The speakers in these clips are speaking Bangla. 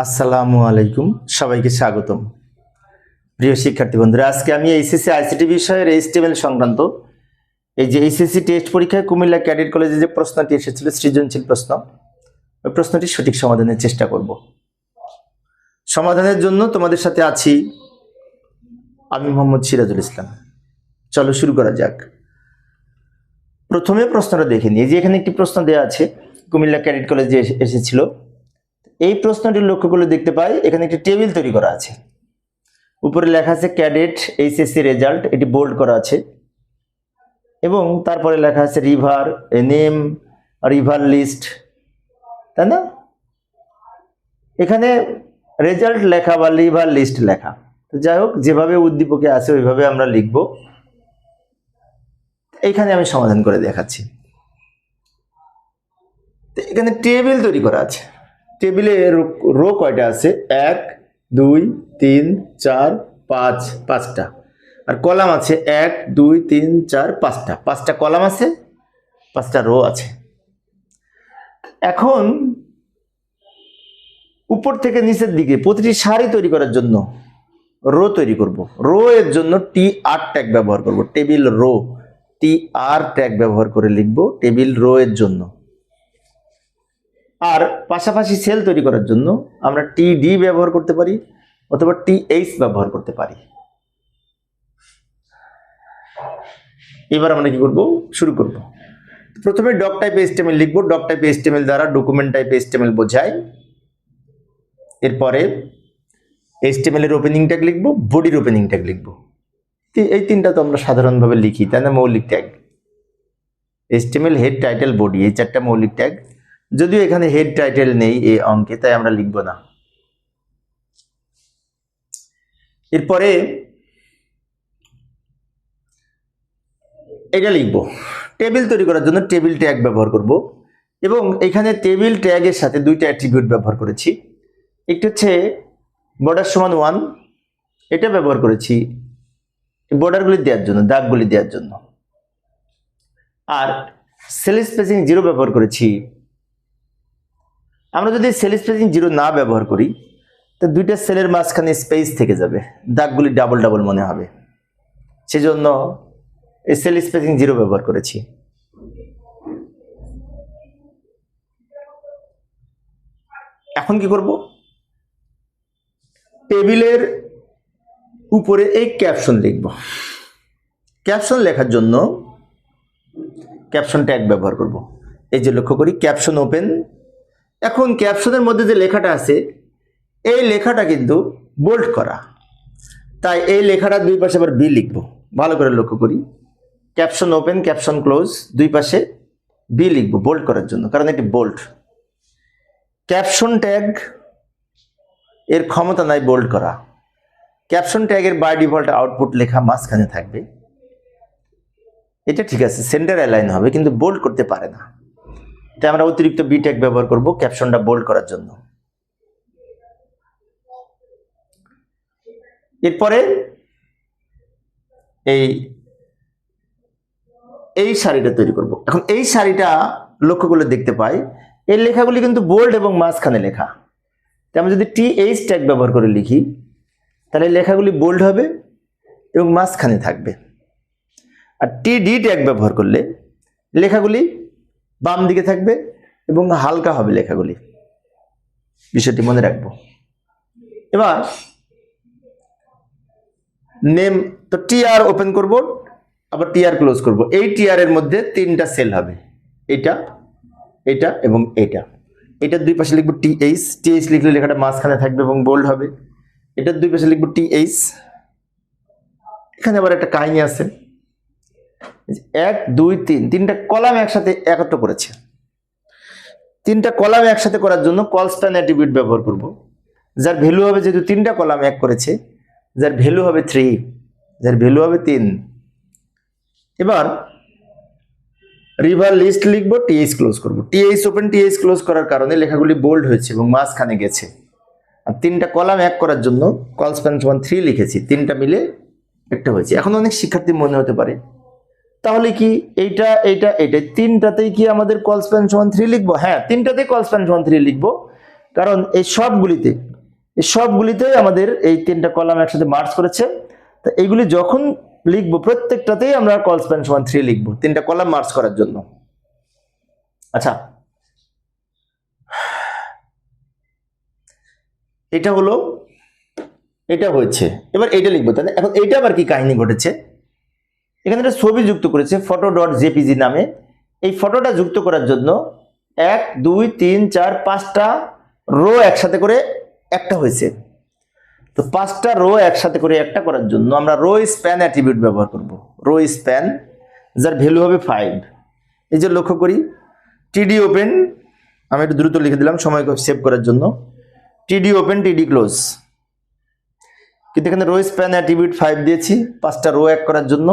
আসসালামু আলাইকুম, সবাইকে স্বাগতম। প্রিয় শিক্ষার্থী বন্ধুরা, আজকে আমি এইচএসসি আইসিটি বিষয়ের এইচটিএমএল সংক্রান্ত এই যে এইচএসসি টেস্ট পরীক্ষায় কুমিল্লা ক্যাডেট কলেজে যে প্রশ্নটি এসেছিল সৃজনশীল প্রশ্ন, ওই প্রশ্নটির সঠিক সমাধানের চেষ্টা করব। সমাধানের জন্য তোমাদের সাথে আছি আমি মোহাম্মদ সিরাজুল ইসলাম। চলো শুরু করা যাক। প্রথমে প্রশ্নটা দেখে নিই। যে এখানে একটি প্রশ্ন দেওয়া আছে, কুমিল্লা ক্যাডেট কলেজে এসেছিল। এই প্রশ্নটির লক্ষ্য করলে দেখতে পাই এখানে একটি টেবিল তৈরি করা আছে। উপরে লেখা আছে ক্যাডেট এইচএসসি রেজাল্ট, এটি বোল্ড করা আছে, এবং তারপরে লেখা আছে রিভার নেম, রিভার লিস্ট, তাই না? এখানে রেজাল্ট লেখা বা রিভার লিস্ট লেখা, তো যাই হোক, যেভাবে উদ্দীপকে আছে ওইভাবে আমরা লিখব। এইখানে আমি সমাধান করে দেখাচ্ছি। এখানে টেবিল তৈরি করা আছে। টেবিলে রো কয়টা আছে? 1 2 3 4 5, 5টা। আর কলাম আছে 1 2 3 4 5টা। 5টা কলাম আছে, 5টা রো আছে। এখন উপর থেকে নিচের দিকে প্রতিটি সারি তৈরি করার জন্য রো তৈরি করব। রো এর জন্য TR ট্যাগ ব্যবহার করব। টেবিল রো, TR ট্যাগ ব্যবহার করে লিখব টেবিল রো এর জন্য। আর পাশাপাশি সেল তৈরি করার জন্য আমরা TD ব্যবহার করতে পারি অথবা TH ব্যবহার করতে পারি। এবার আমরা কি করব? শুরু করব। প্রথমে ডক টাইপ HTML লিখব। ডক টাইপ HTML দ্বারা ডকুমেন্ট টাইপ HTML বোঝায়। এরপরে HTML এর ওপেনিং ট্যাগ লিখব, বডির ওপেনিং ট্যাগ লিখব। এই তিনটা তো আমরা সাধারণভাবে লিখি, তাই না? মৌলিক tag HTML head title body, এই 4টা মৌলিক ট্যাগ। যদিও এখানে হেড টাইটেল নেই এই অঙ্কে, তাই আমরা লিখব না। এরপরে এটা লিখব। টেবিল তৈরি করার জন্য টেবিল ট্যাগ ব্যবহার করব, এবং এখানে টেবিল ট্যাগের সাথে 2টা অ্যাট্রিবিউট ব্যবহার করেছি। একটি হচ্ছে বর্ডার সমান 1, এটা ব্যবহার করেছি বর্ডারগুলি দেওয়ার জন্য, দাগগুলি দেওয়ার জন্য। আর সেল স্পেসিং 0 ব্যবহার করেছি। আমরা যদি সেল স্পেসিং 0 না ব্যবহার করি, তো 2টা সেলের মাঝখানে স্পেস থেকে যাবে, দাগগুলি ডাবল ডাবল মনে হবে। সেজন্য এই সেল স্পেসিং 0 ব্যবহার করেছি। এখন কি করব? টেবিলের উপরে এই ক্যাপশন লিখব। ক্যাপশন লেখার জন্য ক্যাপশন ট্যাগ ব্যবহার করব। এই যে লক্ষ্য করি ক্যাপশন ওপেন। এখন ক্যাপশনের মধ্যে যে লেখাটা আছে, এই লেখাটা কিন্তু বোল্ড করা, তাই এই লেখাটা দুই পাশে আবার বি লিখব। ভালো করে লক্ষ্য করি, ক্যাপশন ওপেন ক্যাপশন ক্লোজ, দুই পাশে বি লিখব বোল্ড করার জন্য, কারণ এটি বোল্ড। ক্যাপশন ট্যাগ এর ক্ষমতা নাই বোল্ড করা। ক্যাপশন ট্যাগের বাই ডিফল্ট আউটপুট লেখা মাঝখানে থাকবে, এটা ঠিক আছে, সেন্টার অ্যালাইন হবে, কিন্তু বোল্ড করতে পারে না। তাই আমরা অতিরিক্ত বি ট্যাগ ব্যবহার করব ক্যাপশনটা বোল্ড করার জন্য। এরপরে এই সারিটা তৈরি করব। এখন এই সারিটা লক্ষ্য করলে দেখতে পাই এই লেখাগুলি কিন্তু বোল্ড এবং মাঝখানে লেখা। তাই আমি যদি TH ট্যাগ ব্যবহার করে লিখি, তাহলে লেখাগুলি বোল্ড হবে এবং মাঝখানে থাকবে। আর TD ট্যাগ ব্যবহার করলে লেখাগুলি বাম দিকে থাকবে এবং হালকা হবে লেখাগুলি। বিষয়টি মনে রাখবো। এবার নেম, তো TR ওপেন করব, আবার TR ক্লোজ করব। এই TR এর মধ্যে 3টা সেল হবে, এটা, এটা এবং এটা। এটার দুই পাশে লিখব TH। TH লিখলে লেখাটা মাঝখানে থাকবে এবং বোল্ড হবে। এটার দুই পাশে লিখব TH। এখানে আবার একটা কাহিনী আছে, 1 2 3, 3টা কলাম একসাথে একত্র করেছে। 3টা কলাম একসাথে করার জন্য কলস্প্যান অ্যাট্রিবিউট ব্যবহার করব, যার ভ্যালু হবে, যেহেতু 3টা কলাম এক করেছে, যার ভ্যালু হবে 3, যার ভ্যালু হবে 3। এবার রিভার লিস্ট লিখব, TH ক্লোজ করব। TH ওপেন TH ক্লোজ করার কারণে লেখাগুলি বোল্ড হয়েছে এবং মাঝখানে গেছে। আর 3টা কলাম এক করার জন্য কলস্প্যান সমান 3 লিখেছি, 3টা মিলে একটা হয়েছে। এখন অনেক শিক্ষার্থী মনে হতে পারে, তাহলে কি এইটা এইটা এইটা 3টাতেই কি আমাদের কলস্প্যান সমান 3 লিখবো? হ্যাঁ, 3টাতেই কলস্প্যান সমান 3 লিখবো, কারণ এই সবগুলিতেই আমাদের এই 3টা কলাম একসাথে মার্জ করেছে। তো এইগুলি যখন লিখবো প্রত্যেকটাতেই আমরা কল স্প্যান সমান 3 লিখবো 3টা কলাম মার্জ করার জন্য। আচ্ছা, এটা হলো, এটা হয়েছে, এবার এইটা লিখবো। তাহলে এখন এইটা আবার কি কাহিনী ঘটেছে, এখানে একটা ছবি যুক্ত করেছে photo.jpg নামে। এই ফটোটা যুক্ত করার জন্য 1 2 3 4 5টা রো একসাথে করে একটা হয়েছে। তো 5টা রো একসাথে করে একটা করার জন্য আমরা রো স্প্যান অ্যাট্রিবিউট ব্যবহার করব। রো স্প্যান যার ভ্যালু হবে 5। এই যে লক্ষ্য করি টিডি ওপেন, আমি একটু দ্রুত লিখে দিলাম সময় সেভ করার জন্য, টিডি ওপেন টিডি ক্লোজ। কিন্তু এখানে রো স্প্যান অ্যাট্রিবিউট 5 দিয়েছি 5টা রো এক করার জন্য,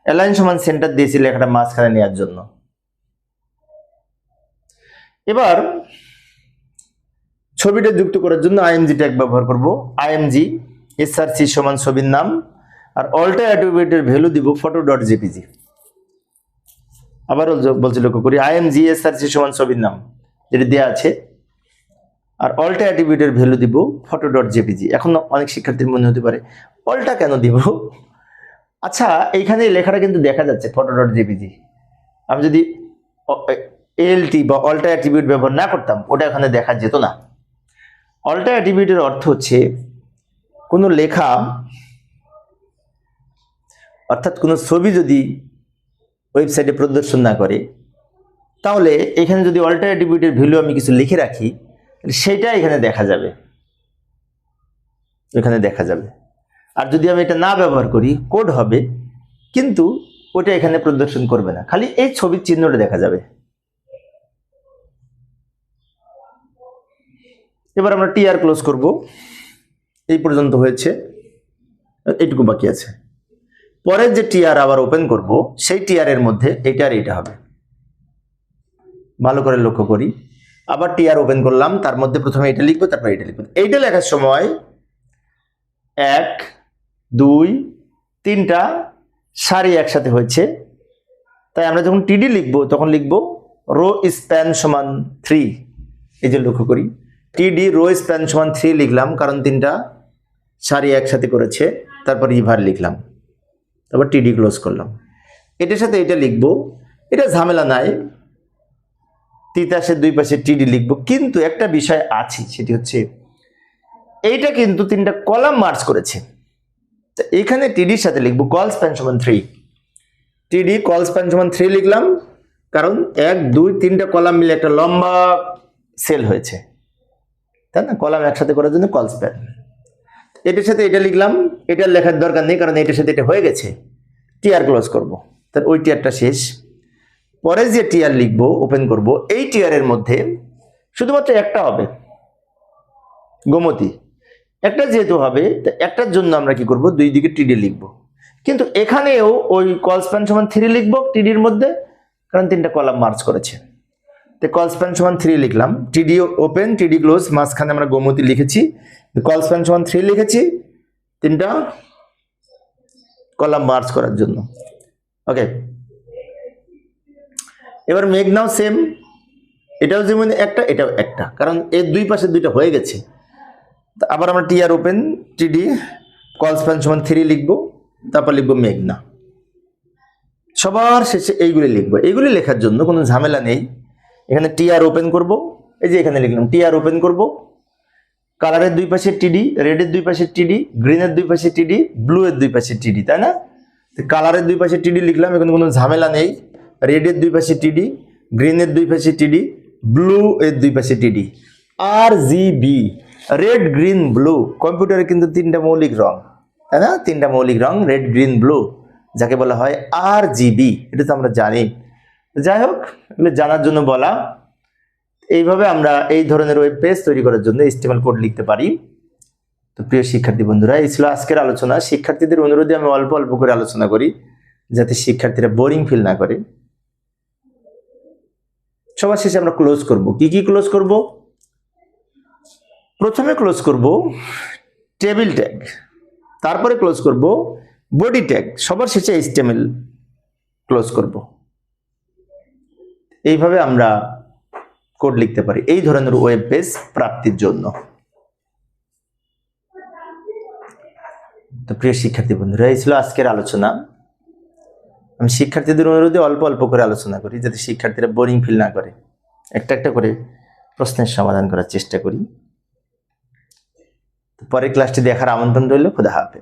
অ্যালাইন সমান সেন্টার দিয়েছি লেখাটা মাঝখানে নেওয়ার জন্য। এবার ছবিটা যুক্ত করার জন্য আইএমজি ট্যাগ ব্যবহার করব। আইএমজি এসআরসি সমান ছবির নাম, আর অল্টার অ্যাট্রিবিউটের ভ্যালু দিব photo.jpg। আবারও বলছি লক্ষ্য করি আইএমজি এসআরসি সমান ছবির নাম যেটা দেওয়া আছে, আর অল্টার অ্যাট্রিবিউটের ভ্যালু দিব photo.jpg। এখন অনেক শিক্ষার্থীর মনে হতে পারে অল্টা কেন দিব? আচ্ছা, এইখানে লেখাটা কিন্তু দেখা যাচ্ছে photo.jpg। আমি যদি এলটি বা অল্টার অ্যাট্রিবিউট ব্যবহার না করতাম ওটা এখানে দেখা যেত না। অল্টার অ্যাট্রিবিউটের অর্থ হচ্ছে কোনো লেখা অর্থাৎ কোনো ছবি যদি ওয়েবসাইটে প্রদর্শন না করে, তাহলে এখানে যদি অল্টার অ্যাট্রিবিউটের ভ্যালু আমি কিছু লিখে রাখি সেটা এখানে দেখা যাবে, এখানে দেখা যাবে। আর যদি আমি এটা না ব্যবহার করি কোড হবে, কিন্তু ওটা এখানে প্রদর্শন করবে না, খালি এই ছবির চিহ্নটা দেখা যাবে। এবার আমরা টিআর ক্লোজ করব। এই পর্যন্ত হয়েছে, এইটুকু বাকি আছে। পরের যে টিআর আবার ওপেন করব সেই টিআর এর মধ্যে এইটা আর এইটা হবে। ভালো করে লক্ষ্য করি, আবার টিআর ওপেন করলাম, তার মধ্যে প্রথমে এটা লিখবো তারপর এটা লিখবো। এইটা লেখার সময় 1 2 3টা সারি একসাথে হয়েছে, তাই আমরা যখন টিডি লিখবো তখন লিখবো রো স্প্যান সমান 3। এই যে লক্ষ্য করি টিডি রো স্প্যান সমান 3 লিখলাম, কারণ 3টা সারি একসাথে করেছে। তারপর ইভার লিখলাম, তারপর টিডি ক্লোজ করলাম। এটার সাথে এটা লিখবো, এটা ঝামেলা নাই, তিতাসের দুই পাশে টিডি লিখবো। কিন্তু একটা বিষয় আছে, সেটি হচ্ছে এইটা কিন্তু 3টা কলাম মার্জ করেছে। তো এখানে টিডির সাথে লিখবো কল স্প্যান সমান 3। টিডি কল স্প্যান সমান 3 লিখলাম, কারণ 1 2 3টা কলাম মিলে একটা লম্বা সেল হয়েছে, তাই না? কলাম একসাথে করার জন্য কল স্প্যান। এটার সাথে এটা লিখলাম, এটার লেখার দরকার নেই কারণ এটার সাথে এটা হয়ে গেছে। টিআর ক্লোজ করব, তার ওই টিআরটা শেষ। পরে যে টিআর লিখবো ওপেন করব, এই টিআর এর মধ্যে শুধুমাত্র একটা হবে, গোমতী একটা যেহেতু হবে, একটার জন্য আমরা কি করব, দুই দিকে টিডি লিখবো। কিন্তু এখানেও ওই কল স্প্যান সমান 3 লিখবো টিডির মধ্যে, কারণ 3টা কলাম মার্জ করেছে। তো কল স্প্যান সমান 3 লিখলাম, টিডি ওপেন টিডি ক্লোজ, মাঝখানে আমরা গোমতী লিখেছি, কল স্প্যান সমান 3 লিখেছি 3টা কলাম মার্জ করার জন্য। ওকে, এবার মেঘনাও সেম, এটাও যেমন একটা এটাও একটা, কারণ এর দুই পাশে দুইটা হয়ে গেছে। আবার আমরা টিআর ওপেন টিডি কল স্প্যান সমান 3 লিখবো, তারপর লিখবো মেঘনা। সবার শেষে এইগুলি লিখবো। এইগুলি লেখার জন্য কোনো ঝামেলা নেই। এখানে টিআর ওপেন করব, এই যে এখানে লিখলাম টিআর ওপেন করব, কালারের দুই পাশে টিডি, রেডের দুই পাশে টিডি, গ্রিনের দুই পাশে টিডি, ব্লু এর দুই পাশে টিডি, তাই না? কালারের দুই পাশে টিডি লিখলাম, এখানে কোনো ঝামেলা নেই। রেডের দুই পাশে টিডি, গ্রিনের দুই পাশে টিডি, ব্লু এর দুই পাশে টিডি। RGB, রেড গ্রিন ব্লু, কম্পিউটারে কিন্তু 3টা মৌলিক রং, তাই না? 3টা মৌলিক রং রেড গ্রিন ব্লু, যাকে বলা হয় RGB। এটা তো আমরা জানি। যাই হোক, এগুলো জানার জন্য বলা। এইভাবে আমরা এই ধরনের ওয়েব পেজ তৈরি করার জন্য HTML কোড লিখতে পারি। তো প্রিয় শিক্ষার্থী বন্ধুরা, এই ছিল আজকের আলোচনা। শিক্ষার্থীদের অনুরোধে আমি অল্প অল্প করে আলোচনা করি, যাতে শিক্ষার্থীরা বোরিং ফিল না করে। সবার শেষে আমরা ক্লোজ করব। কি কি ক্লোজ করব? প্রথমে ক্লোজ করব টেবিল ট্যাগ, তারপরে ক্লোজ করব বডি ট্যাগ, সবার শেষে HTML ক্লোজ করব। এইভাবে আমরা কোড লিখতে পারি এই ধরনের ওয়েব পেজ প্রাপ্তির জন্য। তো প্রিয় শিক্ষার্থী বন্ধুরা, এই ছিল আজকের আলোচনা। আমি শিক্ষার্থীদের অনুরোধে অল্প অল্প করে আলোচনা করি, যাতে শিক্ষার্থীরা বোরিং ফিল না করে, একটা একটা করে প্রশ্নের সমাধান করার চেষ্টা করি। পরের ক্লাসটি দেখার আমন্ত্রণ রইল। খোদা হাফেজ।